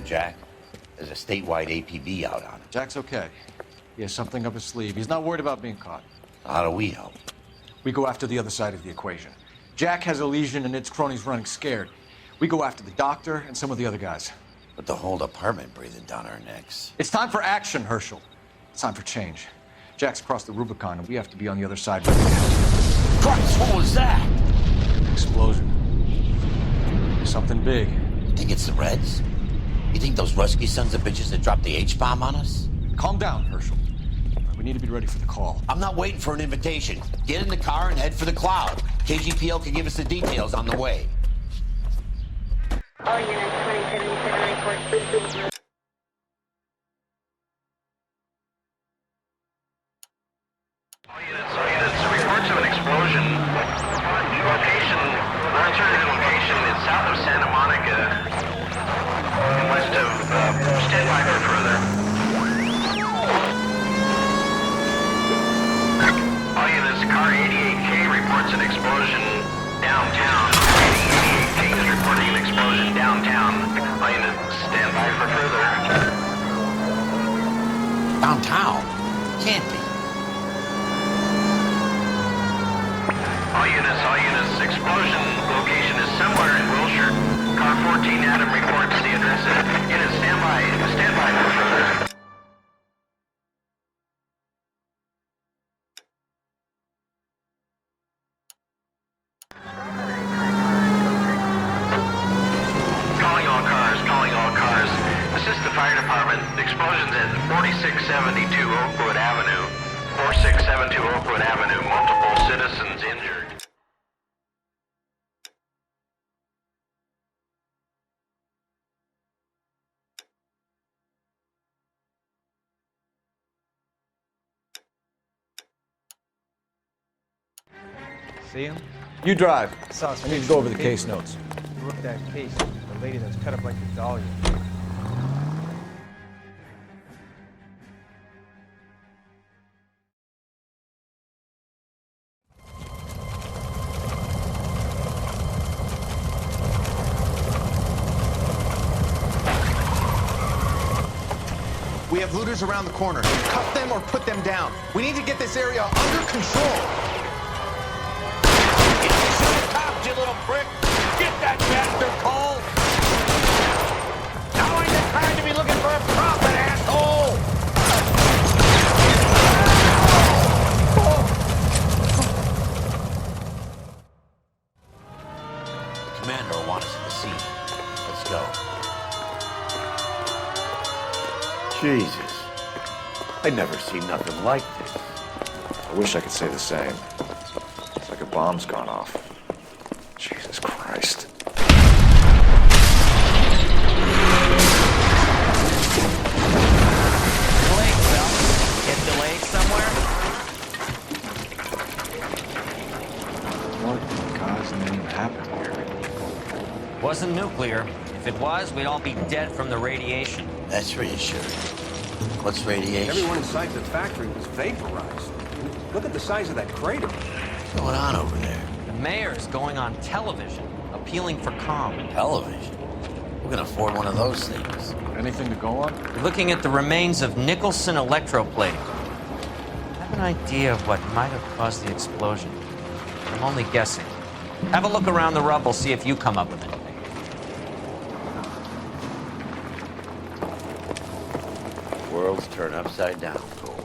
Jack. There's a statewide APB out on him. Jack's okay. He has something up his sleeve. He's not worried about being caught. How do we help? We go after the other side of the equation. Jack has a legion and its cronies running scared. We go after the doctor and some of the other guys. With the whole department breathing down our necks. It's time for action, Herschel. It's time for change. Jack's crossed the Rubicon, and we have to be on the other side. Christ, what was that? Explosion. Something big. You think it's the Reds? You think those Rusky sons of bitches that dropped the H-bomb on us? Calm down, Herschel. We need to be ready for the call. I'm not waiting for an invitation. Get in the car and head for the cloud. KGPL can give us the details on the way. All units, 2077 report. All units, reports of an explosion. Location, alternative location is south of Santa Monica and west of, stand by for further. All units, car 88K reports an explosion downtown. 88K is reporting an explosion downtown. All units, stand by for further. Downtown? Can't be. All units, explosion location is somewhere in Wilshire. Car 14 Adam reports the address. Units, stand by for further. Calling all cars. Assist the fire department. The explosion's at 4672 Oakwood Avenue. 4672 Oakwood Avenue. Multiple citizens injured. See him? You drive. Sounds I need to go over the case notes. Look at that case. The lady that's cut up like a dahlia. We have looters around the corner. Cuff them or put them down. We need to get this area under control. Cops, you little prick! Get that bastard, Cole! Now ain't the time to be looking for a profit, asshole! The commander will want us at the scene. Let's go. Jesus. I'd never seen nothing like this. I wish I could say the same. It's like a bomb's gone off. Jesus Christ. Delayed, Phelps. Get delayed somewhere? What in God's name happened here? Wasn't nuclear. If it was, we'd all be dead from the radiation. That's reassuring. What's radiation? Everyone inside the factory was vaporized. Look at the size of that crater. What's going on over there? The mayor's going on television, appealing for calm. Television? Who can afford one of those things? Anything to go on? We're looking at the remains of Nicholson Electroplating. I have an idea of what might have caused the explosion. I'm only guessing. Have a look around the rubble, see if you come up with anything. Worlds turn upside down, Cole.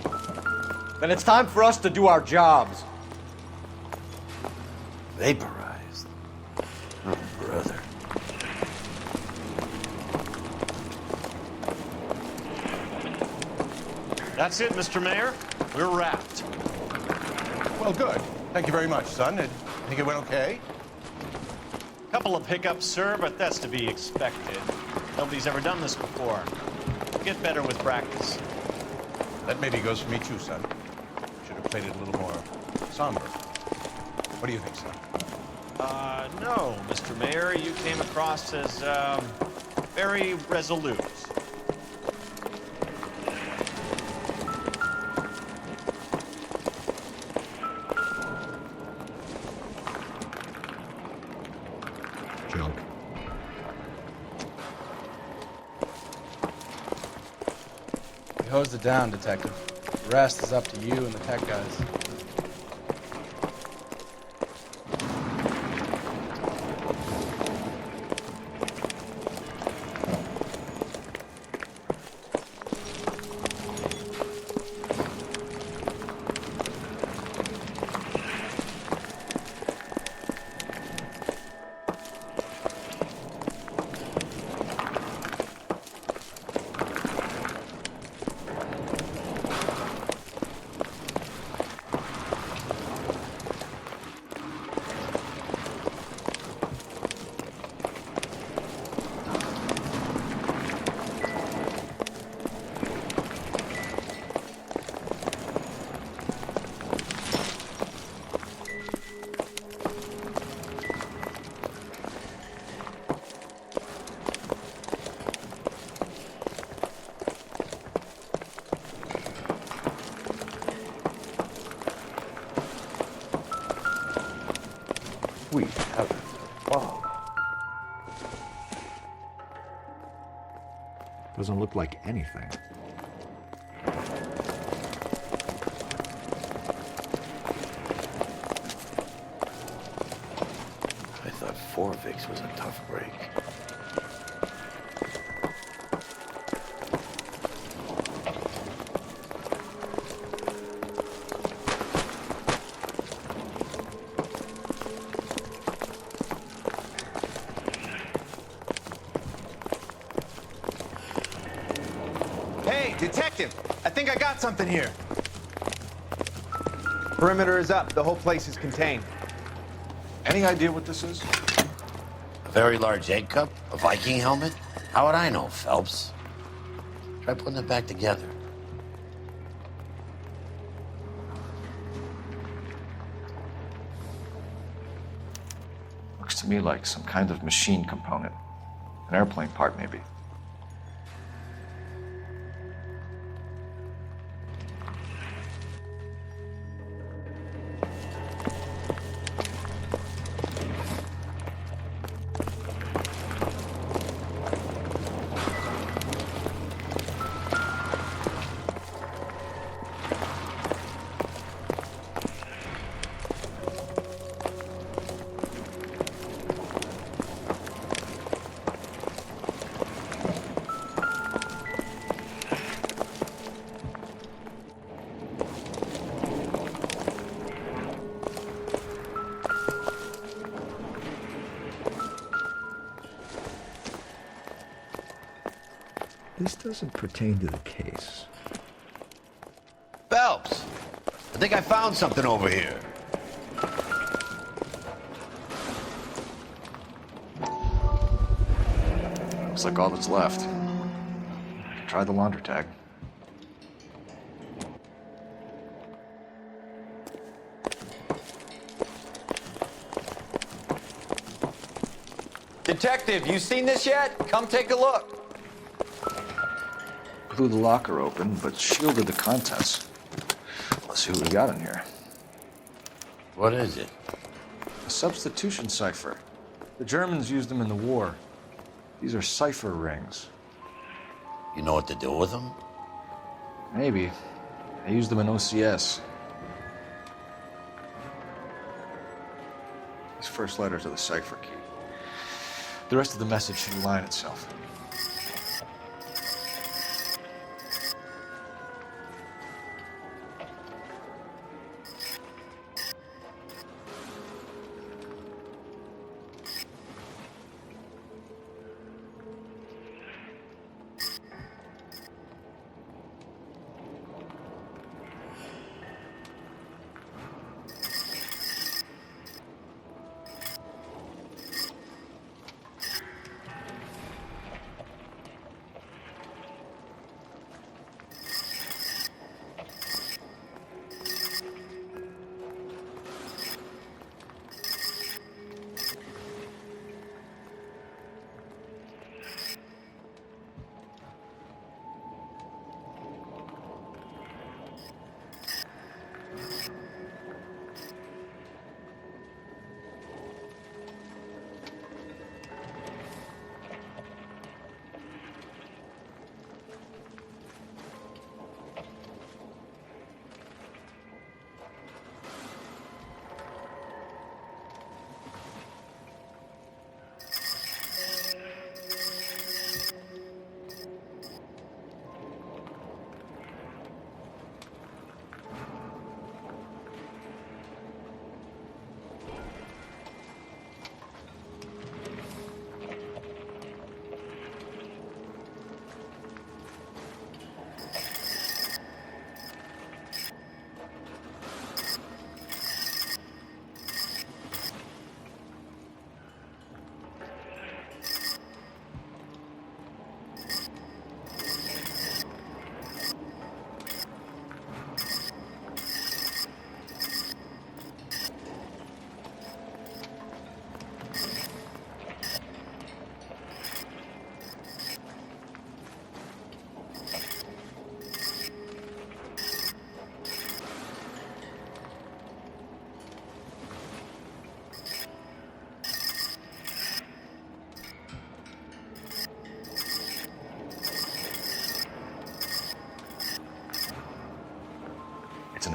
Then it's time for us to do our jobs. Vaporized. Oh, brother. That's it, Mr. Mayor. We're wrapped. Well, good. Thank you very much, son. I think it went okay. Couple of hiccups, sir, but that's to be expected. Nobody's ever done this before. Get better with practice. That maybe goes for me too, son. Should have played it a little more somber. What do you think, son? No, Mr. Mayor, you came across as, very resolute. Junk. hosed it down, Detective. The rest is up to you and the tech guys. Sweet heaven. Wow. Doesn't look like anything. I thought 4 Vicks was a tough break. Hey, Detective! I think I got something here. Perimeter is up. The whole place is contained. Any idea what this is? A very large egg cup? A Viking helmet? How would I know, Phelps? Try putting it back together. Looks to me like some kind of machine component. An airplane part, maybe. This doesn't pertain to the case. Phelps! I think I found something over here. Looks like all that's left. Try the launder tag. Detective, you seen this yet? Come take a look. Blew the locker open, but shielded the contents. Let's see what we got in here. What is it? A substitution cipher. The Germans used them in the war. These are cipher rings. You know what to do with them? Maybe. I used them in OCS. These first letters are the cipher key. The rest of the message should align itself.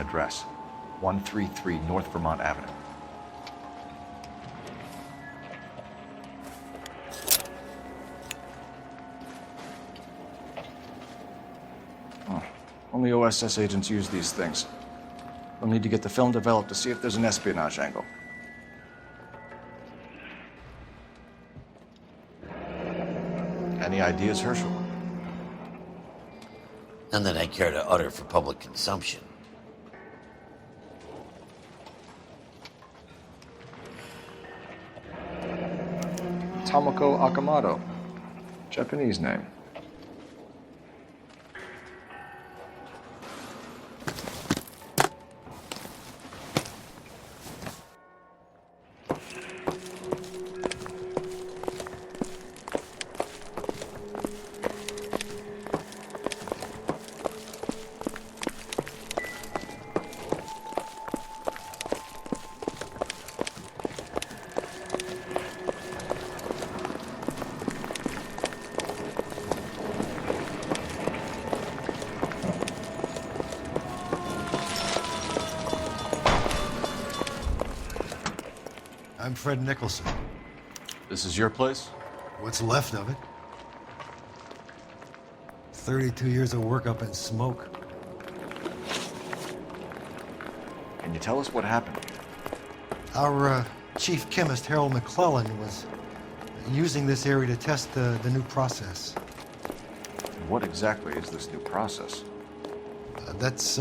address. 133 North Vermont Avenue. Oh, only OSS agents use these things. We'll need to get the film developed to see if there's an espionage angle. Any ideas, Herschel? None that I care to utter for public consumption. Tomoko Akamoto. Japanese name. I'm Fred Nicholson. This is your place? What's left of it. 32 years of work up in smoke. Can you tell us what happened? Our chief chemist, Harold McClellan, was using this area to test the new process. What exactly is this new process? That's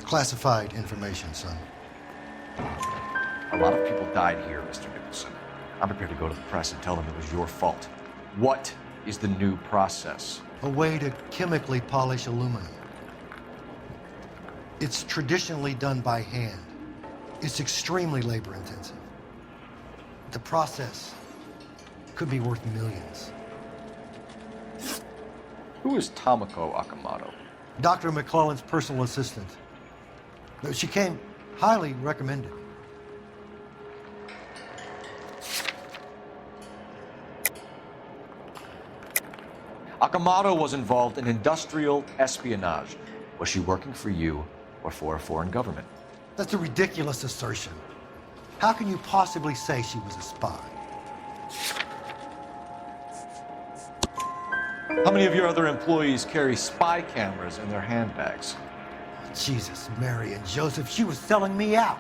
classified information, son. A lot of people died here, Mr. Nicholson. I'm prepared to go to the press and tell them it was your fault. What is the new process? A way to chemically polish aluminum. It's traditionally done by hand. It's extremely labor intensive. The process could be worth millions. Who is Tomoko Akamoto? Dr. McClellan's personal assistant. She came highly recommended. Akamoto was involved in industrial espionage. Was she working for you or for a foreign government? That's a ridiculous assertion. How can you possibly say she was a spy? How many of your other employees carry spy cameras in their handbags? Jesus, Mary and Joseph, she was selling me out.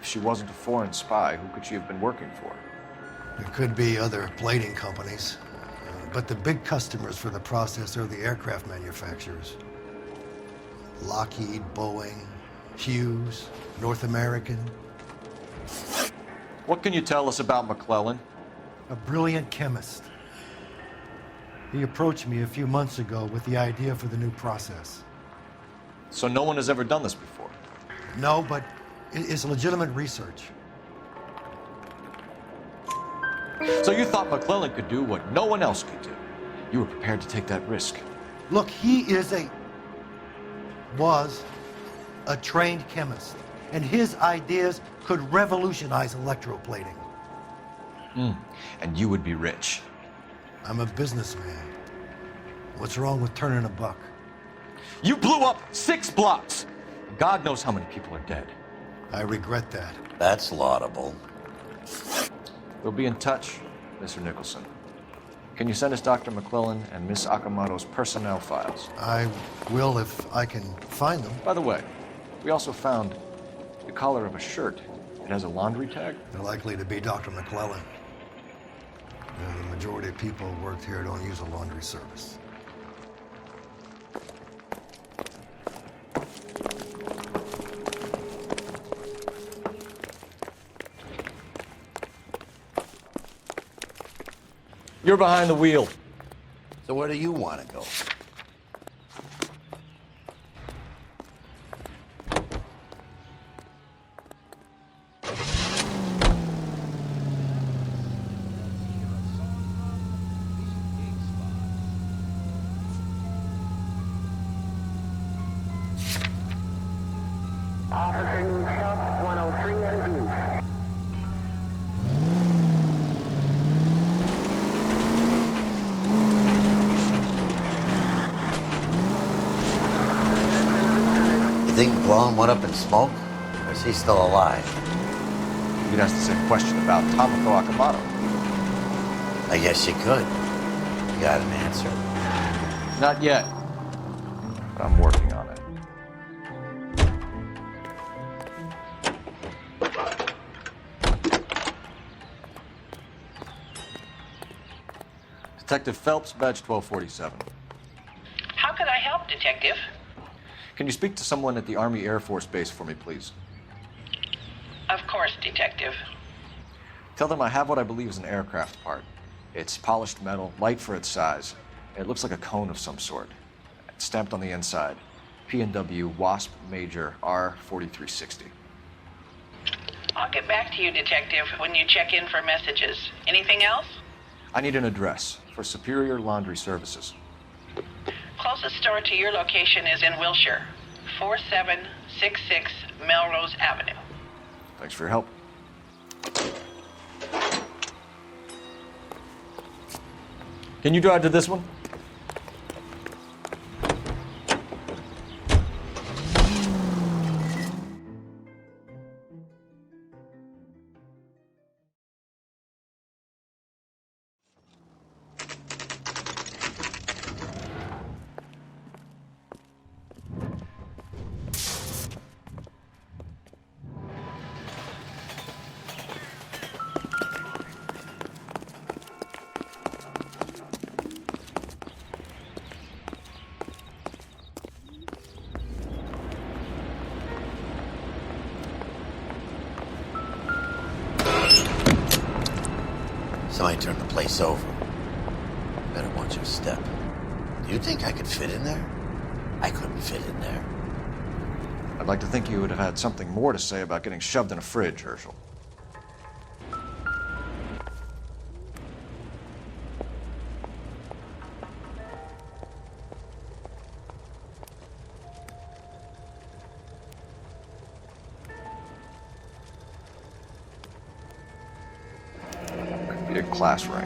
If she wasn't a foreign spy, who could she have been working for? There could be other plating companies, but the big customers for the process are the aircraft manufacturers. Lockheed, Boeing, Hughes, North American. What can you tell us about McClellan? A brilliant chemist. He approached me a few months ago with the idea for the new process. So no one has ever done this before? No, but it's legitimate research. So you thought McClellan could do what no one else could do? You were prepared to take that risk? Look, he was a trained chemist, and his ideas could revolutionize electroplating. And you would be rich? I'm a businessman. What's wrong with turning a buck? You blew up 6 blocks! God knows how many people are dead. I regret that. That's laudable. We'll be in touch, Mr. Nicholson. Can you send us Dr. McClellan and Miss Akamoto's personnel files? I will if I can find them. By the way, we also found the collar of a shirt. It has a laundry tag. They're likely to be Dr. McClellan. The majority of people who worked here don't use a laundry service. You're behind the wheel. So where do you want to go? Officer needs help, 103 in view. You think him went up in smoke? Or is he still alive? You could ask the same question about Tomoko Akamoto. I guess you could. You got an answer? Not yet. But I'm working on it. Detective Phelps, badge 1247. How could I help, Detective? Can you speak to someone at the Army Air Force Base for me, please? Of course, Detective. Tell them I have what I believe is an aircraft part. It's polished metal, light for its size. It looks like a cone of some sort. It's stamped on the inside. P&W Wasp Major R4360. I'll get back to you, Detective, when you check in for messages. Anything else? I need an address for Superior Laundry Services. Closest store to your location is in Wilshire, 4766 Melrose Avenue. Thanks for your help. Can you drive to this one? Somebody turned the place over. Better watch your step. Do you think I could fit in there? I couldn't fit in there. I'd like to think you would have had something more to say about getting shoved in a fridge, Herschel. Could be a class ring.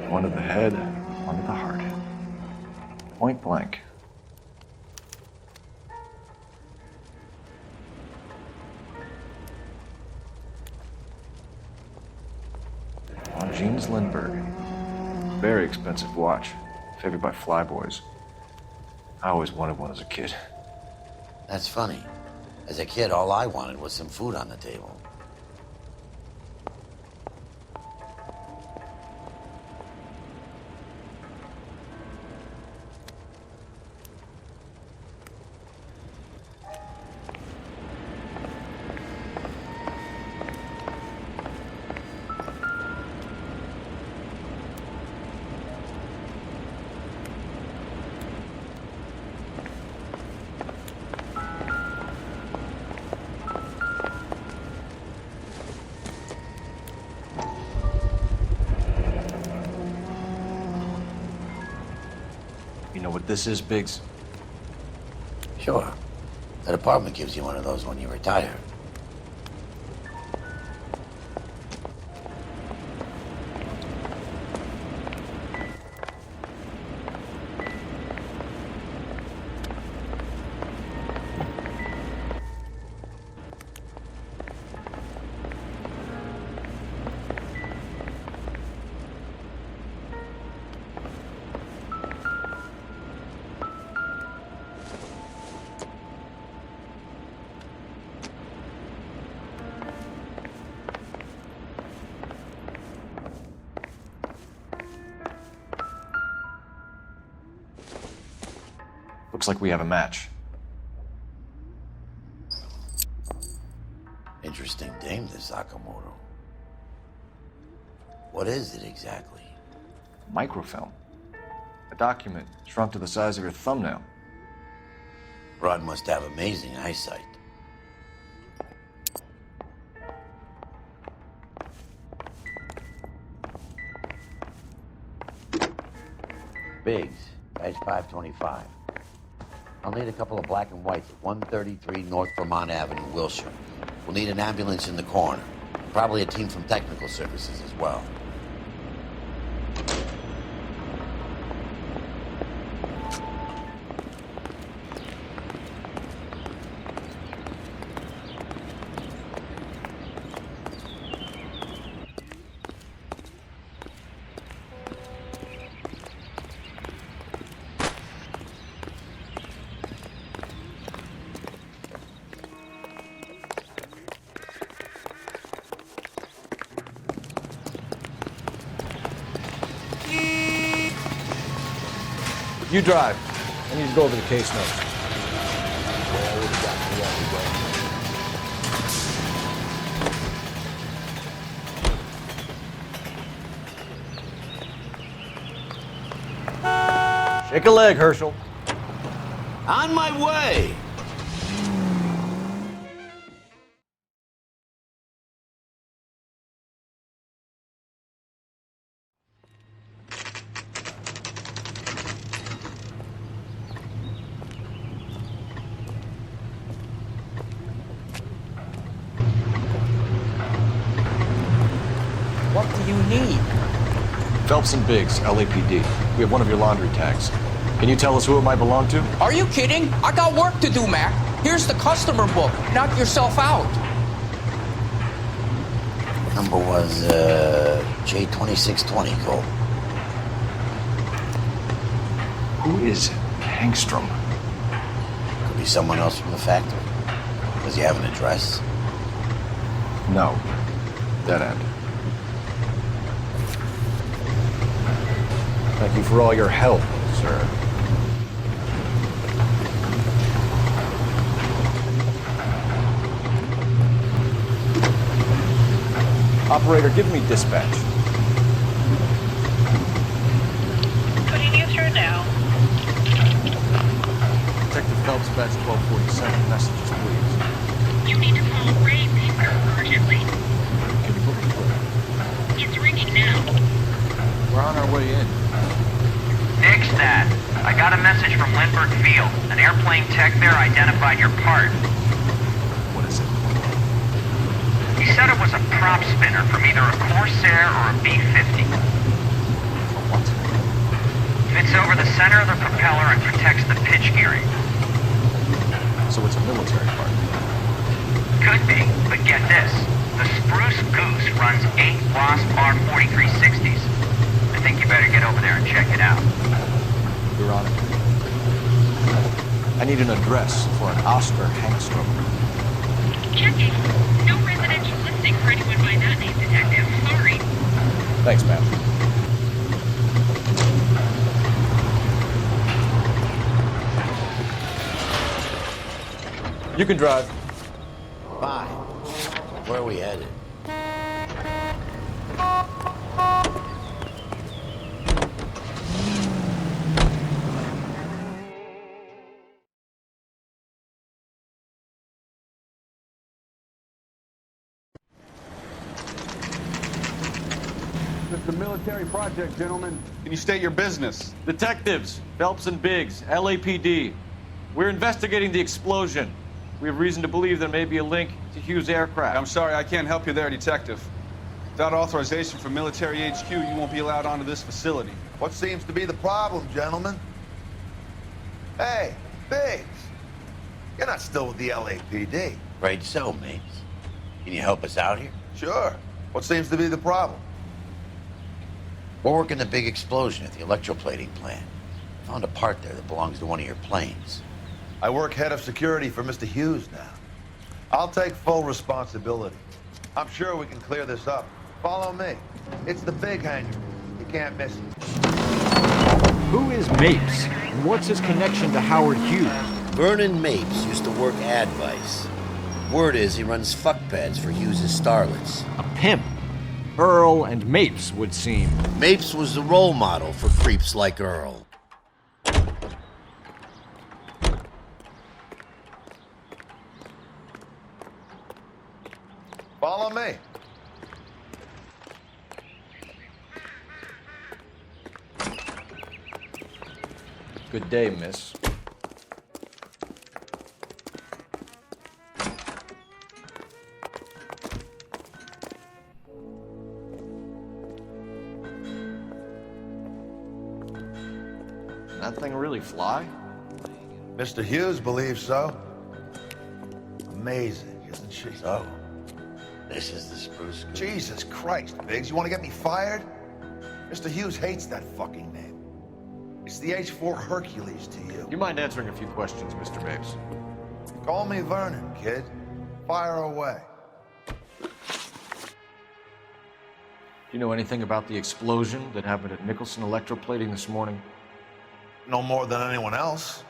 One to the head, one to the heart. Point blank. On Jeans Lindbergh. Very expensive watch. Favored by flyboys. I always wanted one as a kid. That's funny. As a kid, all I wanted was some food on the table. You know what this is, Biggs? Sure. That apartment gives you one of those when you retire. Looks like we have a match. Interesting dame, this Akamoto. What is it exactly? Microfilm. A document shrunk to the size of your thumbnail. Rod must have amazing eyesight. Biggs, badge 525. I'll need a couple of black and whites at 133 North Vermont Avenue, Wilshire. We'll need an ambulance in the corner. Probably a team from technical services as well. You drive. I need to go over the case notes. Shake a leg, Herschel. On my way! What do you need? Phelps and Biggs, LAPD. We have one of your laundry tags. Can you tell us who it might belong to? Are you kidding? I got work to do, Mac. Here's the customer book. Knock yourself out. Number was J2620, Cole. Who is Hangstrom? Could be someone else from the factory. Does he have an address? No. Dead end. Thank you for all your help, sir. Operator, give me dispatch. Putting you through now. Detective Phelps, badge 1247. Messages, please. You need to call Ray Baker urgently. Can you put me through? It's ringing now. We're on our way in. Nix that. I got a message from Lindbergh Field. An airplane tech there identified your part. What is it? He said it was a prop spinner from either a Corsair or a B-50. A what? Fits over the center of the propeller and protects the pitch gearing. So it's a military part. Could be, but get this. The Spruce Goose runs 8 Wasp R4360s. I think you better get over there and check it out. You're on it. I need an address for an Oscar Hangstrom. Checking. No residential listing for anyone by that name, Detective. Sorry. Thanks, ma'am. You can drive. Fine. Where are we headed? It's a military project, gentlemen. Can you state your business? Detectives, Phelps and Biggs, LAPD. We're investigating the explosion. We have reason to believe there may be a link to Hughes Aircraft. I'm sorry, I can't help you there, Detective. Without authorization from Military HQ, you won't be allowed onto this facility. What seems to be the problem, gentlemen? Hey, Biggs. You're not still with the LAPD. Right so, Mapes. Can you help us out here? Sure. What seems to be the problem? We're working the big explosion at the electroplating plant. Found a part there that belongs to one of your planes. I work head of security for Mr. Hughes now. I'll take full responsibility. I'm sure we can clear this up. Follow me. It's the big hangar. You can't miss it. Who is Mapes? And what's his connection to Howard Hughes? Vernon Mapes used to work Advice. Word is he runs fuck pads for Hughes' starlets. A pimp. Earl and Mapes would seem. Mapes was the role model for creeps like Earl. Follow me. Good day, miss. Can that thing really fly? Mr. Hughes believes so. Amazing, isn't she? So, this is the spruce goose. Jesus Christ, Biggs, you want to get me fired? Mr. Hughes hates that fucking name. It's the H-4 Hercules to you. You mind answering a few questions, Mr. Mapes? Call me Vernon, kid. Fire away. Do you know anything about the explosion that happened at Nicholson Electroplating this morning? No more than anyone else.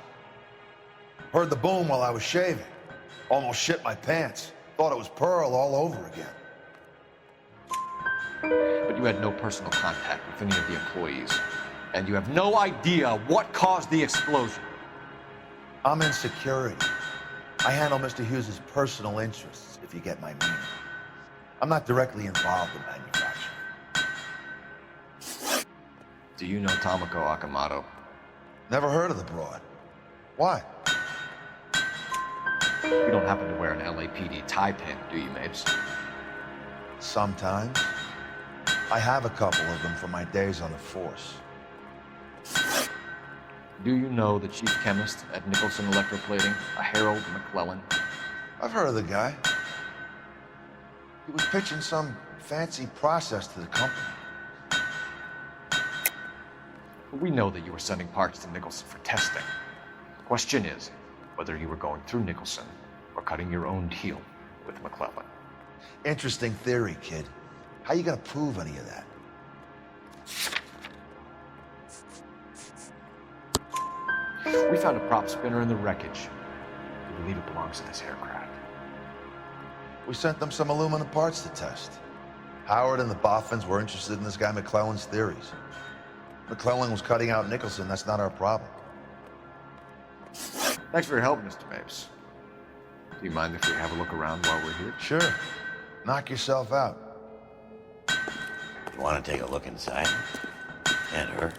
Heard the boom while I was shaving. Almost shit my pants. Thought it was Pearl all over again. But you had no personal contact with any of the employees. And you have no idea what caused the explosion. I'm in security. I handle Mr. Hughes' personal interests, if you get my meaning. I'm not directly involved in manufacturing. Do you know Tomoko Akamoto? Never heard of the broad. Why? You don't happen to wear an LAPD tie pin, do you, Mapes? Sometimes. I have a couple of them from my days on the force. Do you know the chief chemist at Nicholson Electroplating, a Harold McClellan? I've heard of the guy. He was pitching some fancy process to the company. We know that you were sending parts to Nicholson for testing. The question is whether you were going through Nicholson or cutting your own deal with McClellan. Interesting theory, kid. How you gonna prove any of that? We found a prop spinner in the wreckage. We believe it belongs to this aircraft. We sent them some aluminum parts to test. Howard and the Boffins were interested in this guy McClellan's theories. McClellan was cutting out Nicholson. That's not our problem. Thanks for your help, Mr. Mapes. Do you mind if we have a look around while we're here? Sure. Knock yourself out. You want to take a look inside? And her?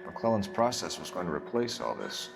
McClellan's process was going to replace all this.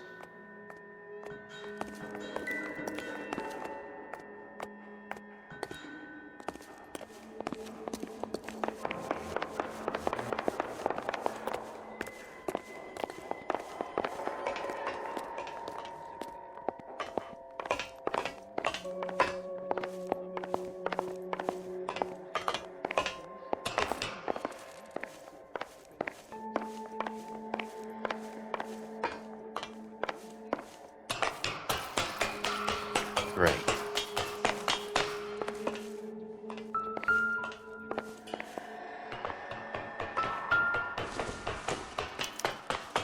Great.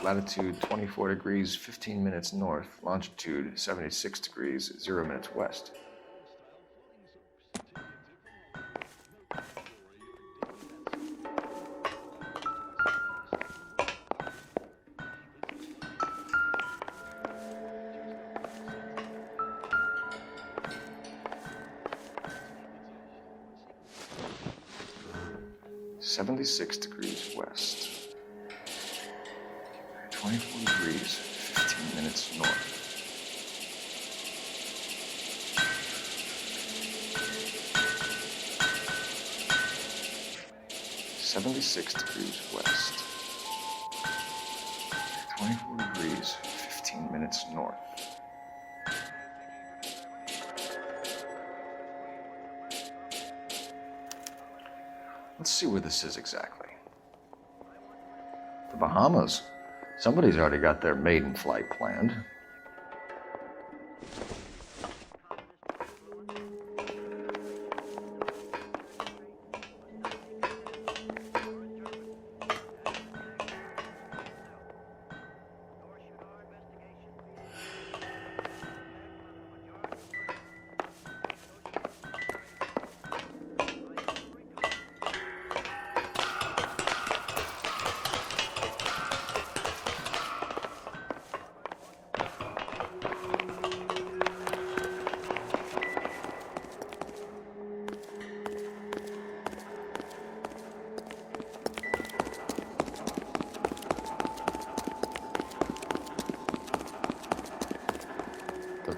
Latitude 24 degrees, 15 minutes north. Longitude 76 degrees, 0 minutes west. Degrees west. 24 degrees, 15 minutes north. .76 degrees west. 24 degrees, 15 minutes north. Let's see where this is exactly. The Bahamas. Somebody's already got their maiden flight planned.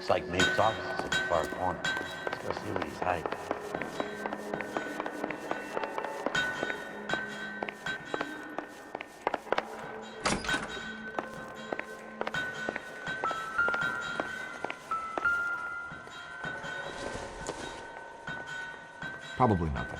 Looks like Mapes' office is in the far corner. Let's go see what he's hiding. Probably nothing.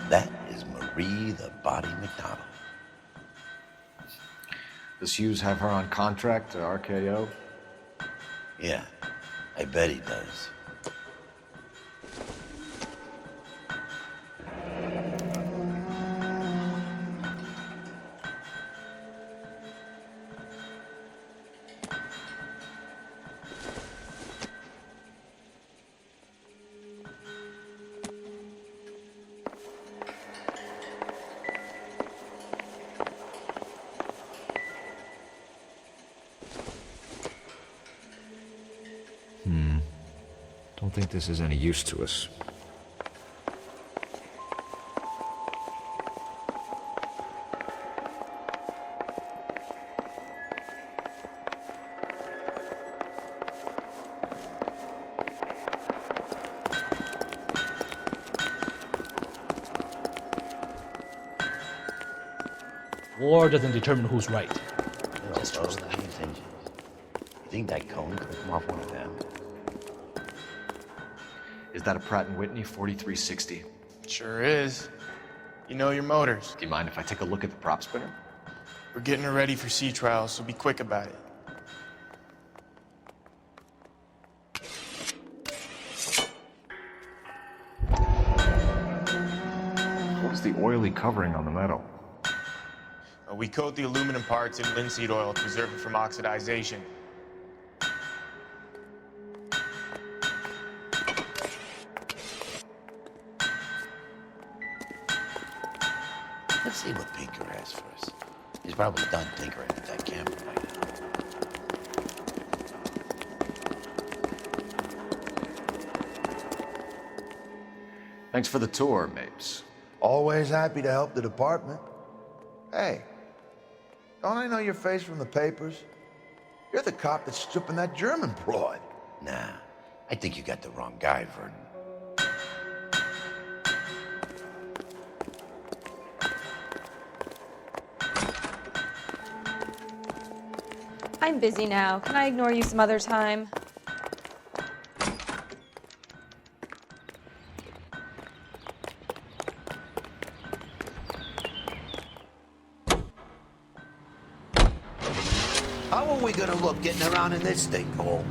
That is Marie the Body McDonald. Does Hughes have her on contract to RKO? Yeah, I bet he does. Don't think this is any use to us. War doesn't determine who's right. Just trust that. You think that cone could come off one of them? Is that a Pratt & Whitney 4360? Sure is. You know your motors. Do you mind if I take a look at the prop spinner? We're getting her ready for sea trials, so be quick about it. What's the oily covering on the metal? We coat the aluminum parts in linseed oil to preserve it from oxidization. Let's see what Pinker has for us. He's probably done tinkering with that camera by now. Thanks for the tour, Mapes. Always happy to help the department. Hey, don't I know your face from the papers? You're the cop that's stripping that German broad. Nah, I think you got the wrong guy, Vernon. I'm busy now. Can I ignore you some other time? How are we gonna look getting around in this thing, Cole?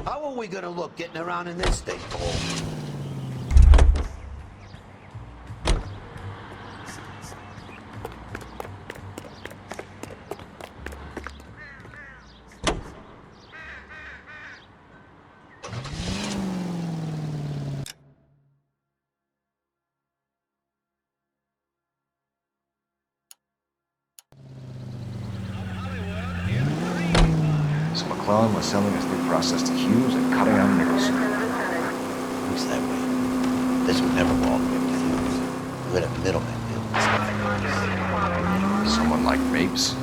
How are we gonna look getting around in this thing, Cole? So McClellan was selling his new process to Hughes and cutting out Nicholson. Looks that way. This would never go all the way up to Hughes. You had a middleman deal with stuff like this. Someone like Mapes?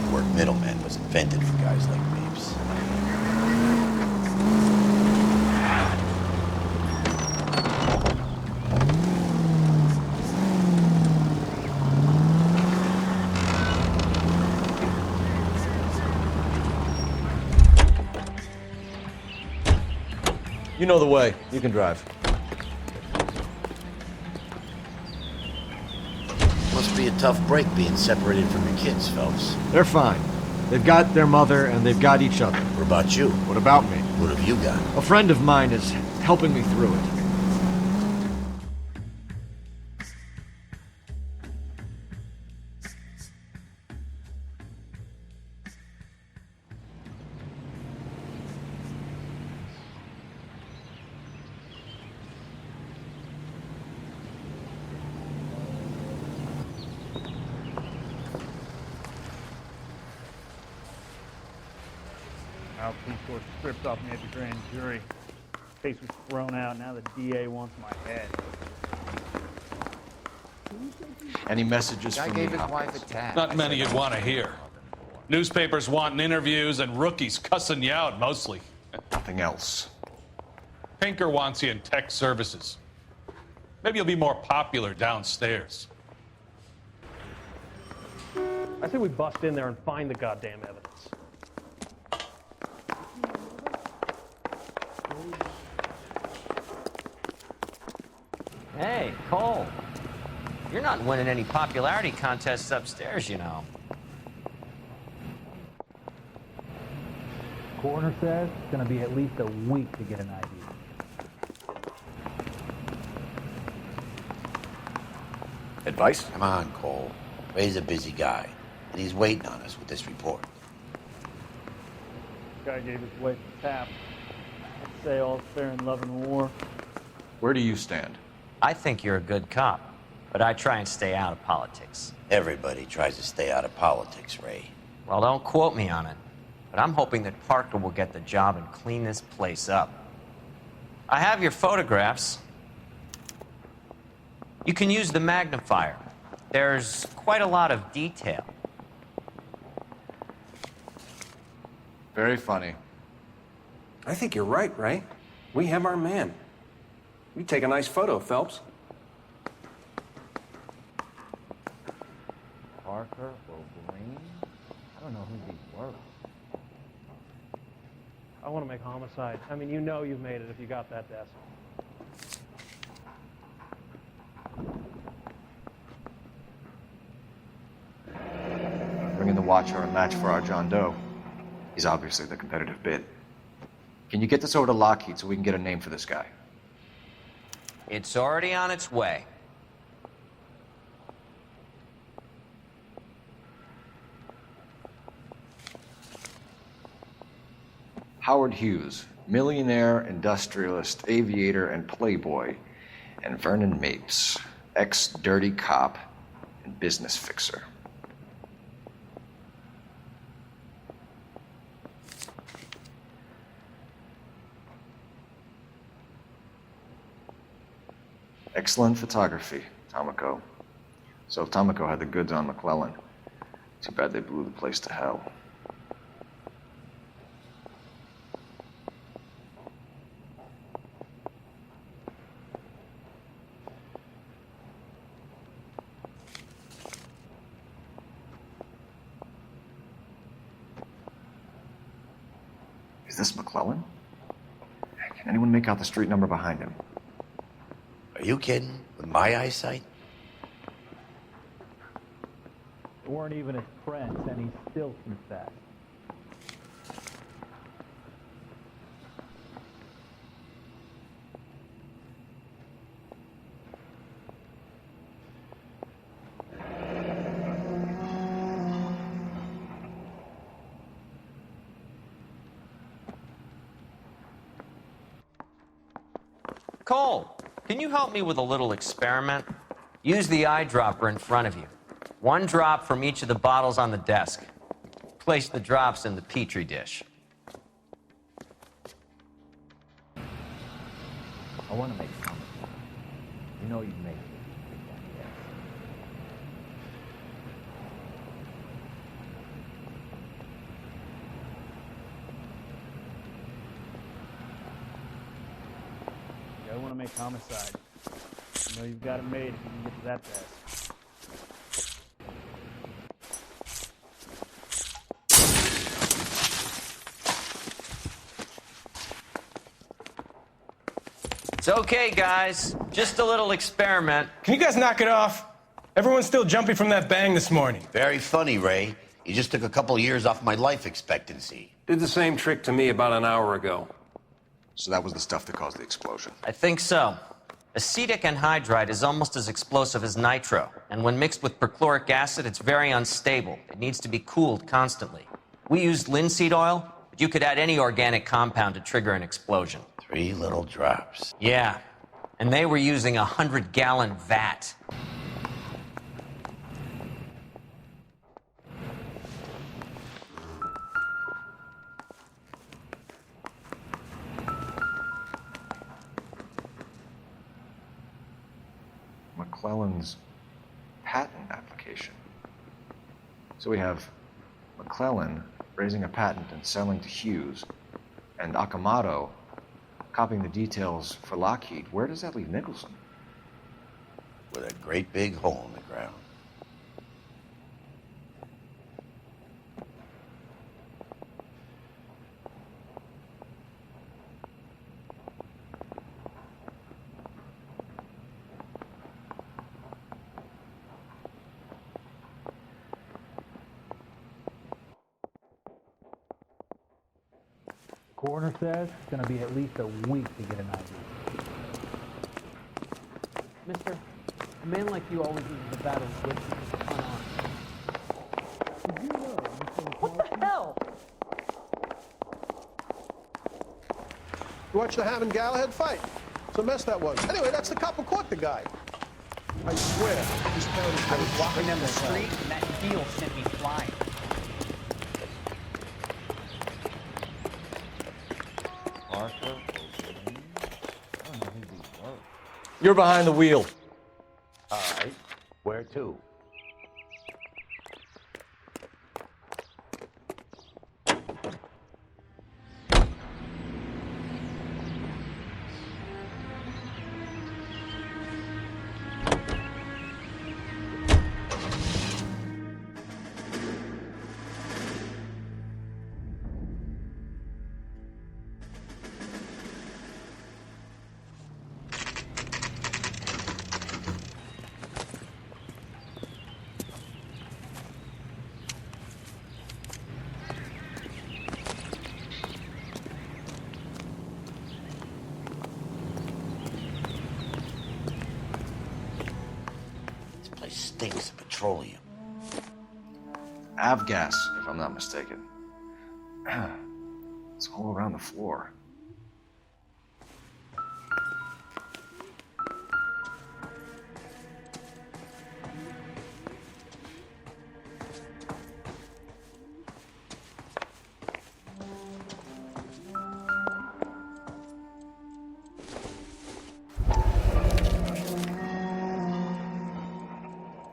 The word middleman was invented for guys like Mapes. You know the way. You can drive. Must be a tough break being separated from your kids, Phelps. They're fine. They've got their mother and they've got each other. What about you? What about me? What have you got? A friend of mine is helping me through it. how police were stripped off me at the grand jury. Case was thrown out. Now the DA wants my head. Any messages Guy from gave the his wife office? a tap. Not many you'd want to hear. Newspapers wanting interviews and rookies cussing you out mostly. Nothing else. Pinker wants you in tech services. Maybe you'll be more popular downstairs. I say we bust in there and find the goddamn evidence. Hey, Cole. You're not winning any popularity contests upstairs, you know. Coroner says it's going to be at least a week to get an ID. Advice? Come on, Cole. Ray's a busy guy, and he's waiting on us with this report. Guy gave his wife a tap. I'd say all's fair in love and war. Where do you stand? I think you're a good cop, but I try and stay out of politics. Everybody tries to stay out of politics, Ray. Well, don't quote me on it, but I'm hoping that Parker will get the job and clean this place up. I have your photographs. You can use the magnifier. There's quite a lot of detail. Very funny. I think you're right, Ray. We have our man. You take a nice photo, Phelps. Parker or Green? I don't know who these were. I want to make homicide. I mean, you know you've made it if you got that desk. Bring in the Watcher, a match for our John Doe. He's obviously the competitive bid. Can you get this over to Lockheed so we can get a name for this guy? It's already on its way. Howard Hughes, millionaire, industrialist, aviator, and playboy, and Vernon Mapes, ex-dirty cop and business fixer. Excellent photography, Tomoko. So Tomoko had the goods on McClellan. Too bad they blew the place to hell. Is this McClellan? Can anyone make out the street number behind him? Are you kidding? With my eyesight? They weren't even his friends, and he still confessed. Cole, can you help me with a little experiment? Use the eyedropper in front of you. One drop from each of the bottles on the desk. Place the drops in the Petri dish. I want to make comments. You know you've made it. I want to make homicide. You know you've got it made if you can get to that desk. It's okay, guys. Just a little experiment. Can you guys knock it off? Everyone's still jumping from that bang this morning. Very funny, Ray. You just took a couple years off my life expectancy. Did the same trick to me about an hour ago. So that was the stuff that caused the explosion. I think so. Acetic anhydride is almost as explosive as nitro, and when mixed with perchloric acid, it's very unstable. It needs to be cooled constantly. We used linseed oil, but you could add any organic compound to trigger an explosion. 3 little drops. Yeah, and they were using a 100-gallon vat. McClellan's patent application. So we have McClellan raising a patent and selling to Hughes, and Akamoto copying the details for Lockheed. Where does that leave Nicholson? With a great big hole in the ground. Coroner says it's going to be at least a week to get an ID. Mister, a man like you always uses the battle with unarmed. Did you know What the hell? You watched the Ham and Galahad fight. It's a mess that was. Anyway, that's the cop who caught the guy. I swear, this town is I was walking down the street and that deal sent me flying. You're behind the wheel. All right. Where to? Stinks of petroleum. Avgas, if I'm not mistaken. It's all around the floor.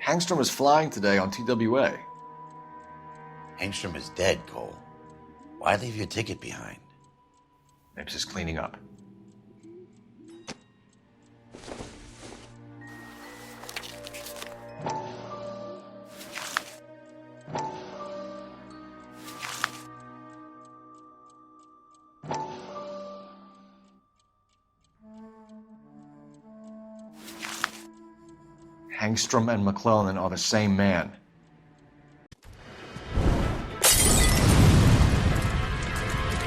Hangstrom is flying today on TWA. Hangstrom is dead, Cole. Why leave your ticket behind? Mapes is cleaning up. Hangstrom and McClellan are the same man.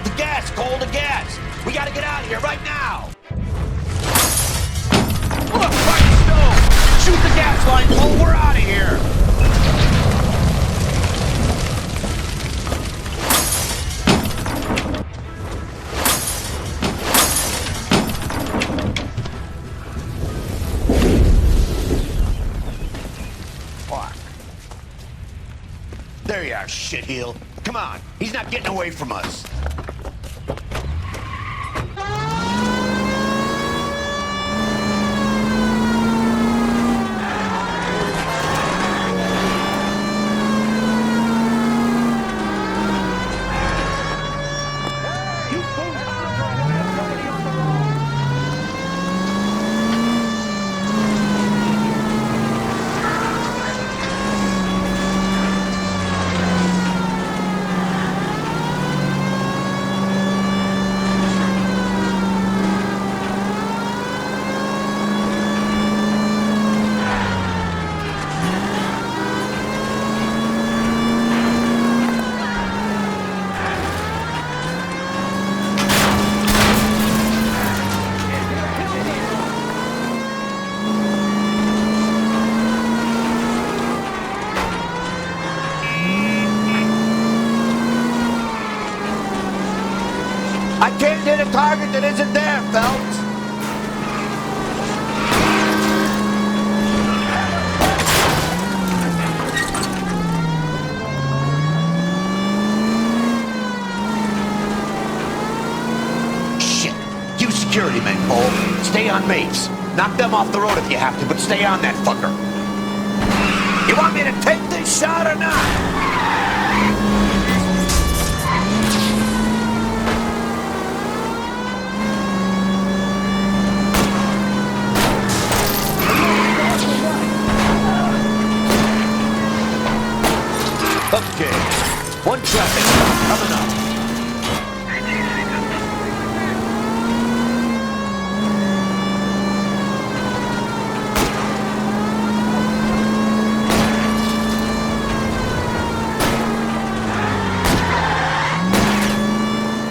The gas, Cole, the gas! We gotta get out of here right now! Look, right stove! Shoot the gas line, Cole, we're out of here! There you are, shitheel. Come on, he's not getting away from us. I can't hit a target that isn't there, Phelps. Shit. You security men, Cole. Stay on Mapes. Knock them off the road if you have to, but stay on that fucker. You want me to take this shot or not? Okay, one traffic coming up.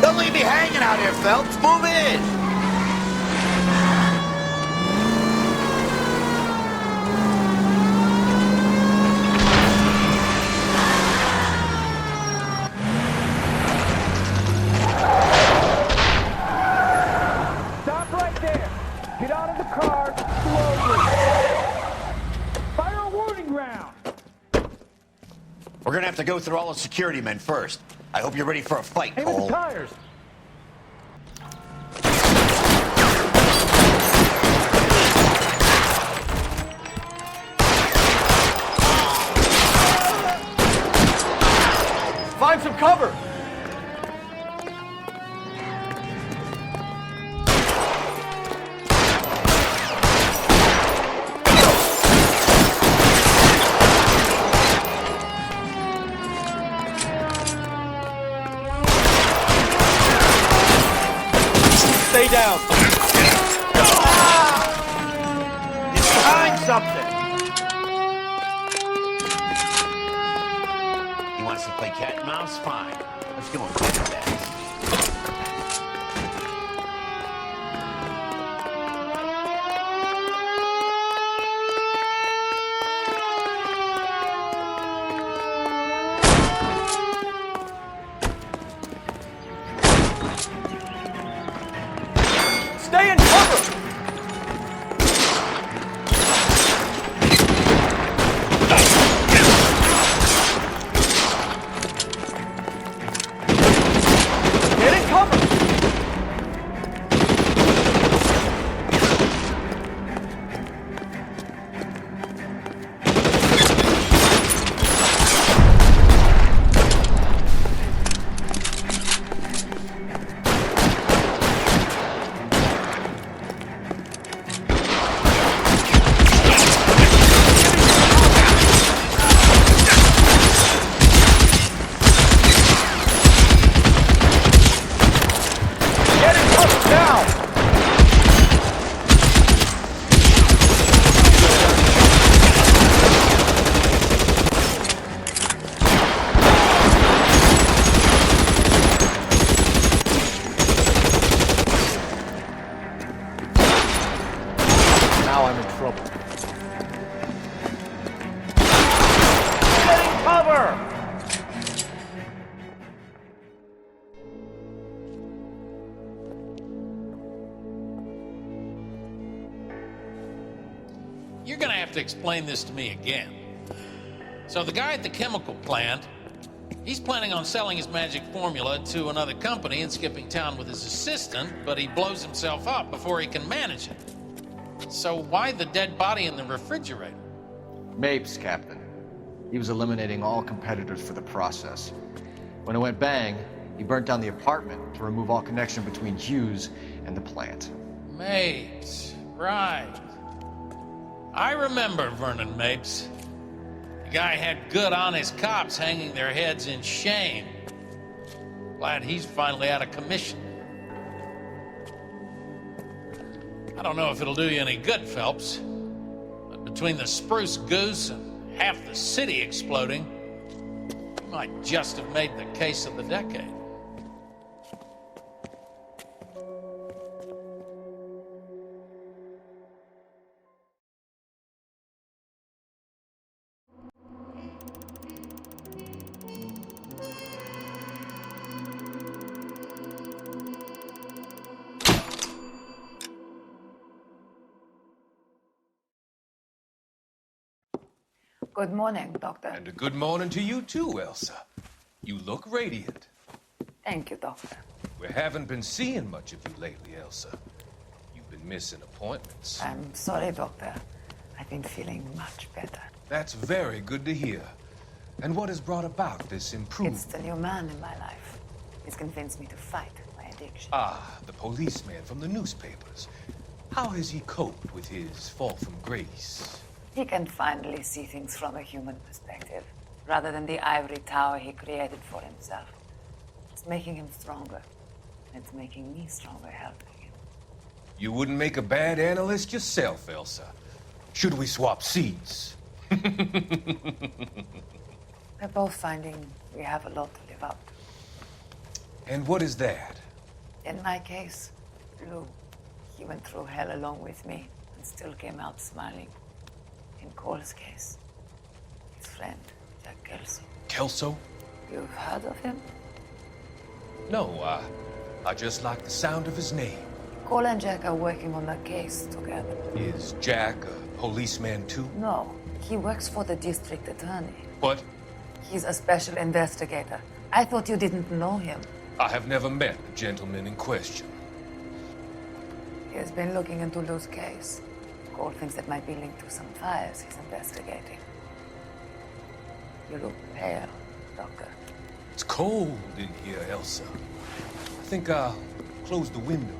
Don't leave me hanging out here, Phelps. Move in. We're gonna have to go through all the security men first. I hope you're ready for a fight, Cole. Aim at the tires. Find some cover. Stay down. It's behind something. You want us to play cat and mouse? Fine. Let's give him a bit. Stay in cover! Get in cover! Now I'm in trouble. Getting cover! You're gonna have to explain this to me again. So the guy at the chemical plant, he's planning on selling his magic formula to another company and skipping town with his assistant, but he blows himself up before he can manage it. So why the dead body in the refrigerator? Mapes, Captain. He was eliminating all competitors for the process. When it went bang, he burnt down the apartment to remove all connection between Hughes and the plant. Mapes, right. I remember Vernon Mapes. The guy had good, honest cops hanging their heads in shame. Glad he's finally out of commission. I don't know if it'll do you any good, Phelps, but between the spruce goose and half the city exploding, you might just have made the case of the decade. Good morning, Doctor. And a good morning to you too, Elsa. You look radiant. Thank you, Doctor. We haven't been seeing much of you lately, Elsa. You've been missing appointments. I'm sorry, Doctor. I've been feeling much better. That's very good to hear. And what has brought about this improvement? It's the new man in my life. He's convinced me to fight my addiction. Ah, the policeman from the newspapers. How has he coped with his fall from grace? He can finally see things from a human perspective, rather than the ivory tower he created for himself. It's making him stronger. It's making me stronger helping him. You wouldn't make a bad analyst yourself, Elsa. Should we swap seats? We're both finding we have a lot to live up to. And what is that? In my case, Lou, he went through hell along with me and still came out smiling. In Cole's case, his friend, Jack Kelso. Kelso? You've heard of him? No, I just like the sound of his name. Cole and Jack are working on a case together. Is Jack a policeman too? No, he works for the district attorney. What? He's a special investigator. I thought you didn't know him. I have never met the gentleman in question. He has been looking into Lou's case. Cole thinks it might be linked to some fires he's investigating. You look pale, Doctor. It's cold in here, Elsa. I think I'll close the window.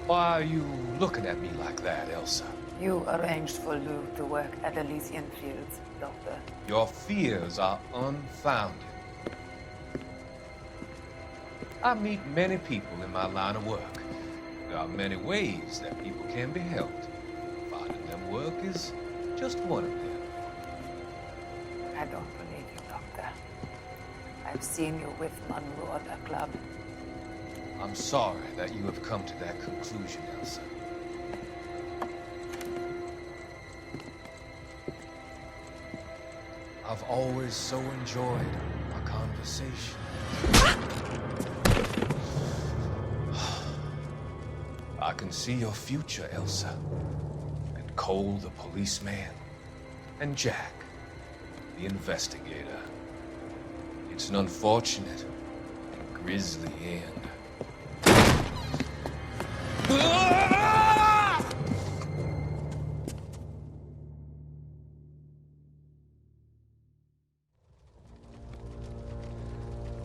Why are you looking at me like that, Elsa? You arranged for Lou to work at Elysian Fields, Doctor. Your fears are unfounded. I meet many people in my line of work. There are many ways that people can be helped. Finding them work is just one of them. I don't believe you, Doctor. I've seen you with Monroe at the club. I'm sorry that you have come to that conclusion, Elsa. I've always so enjoyed our conversation. I can see your future, Elsa. And Cole, the policeman. And Jack, the investigator. It's an unfortunate and grisly end.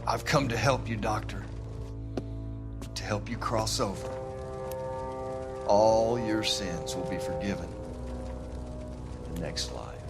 I've come to help you, Doctor. To help you cross over. All your sins will be forgiven in the next life.